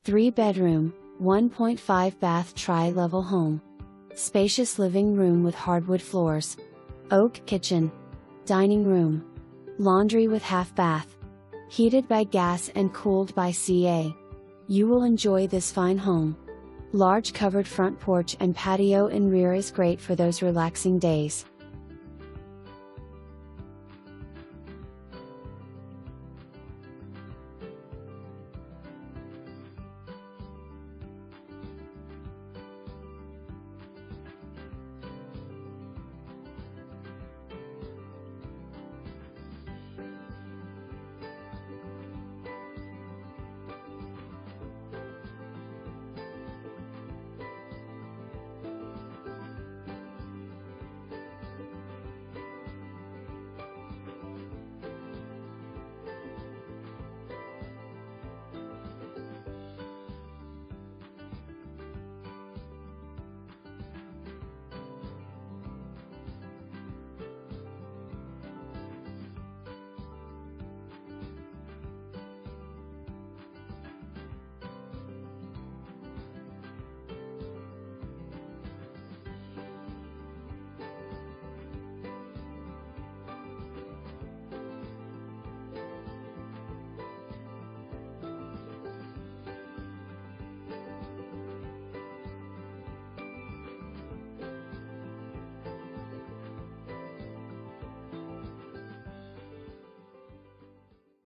3-bedroom, 1.5 bath tri-level home. Spacious living room with hardwood floors. Oak kitchen. Dining room. Laundry with half bath. Heated by gas and cooled by CA. You will enjoy this fine home. Large covered front porch and patio in rear is great for those relaxing days.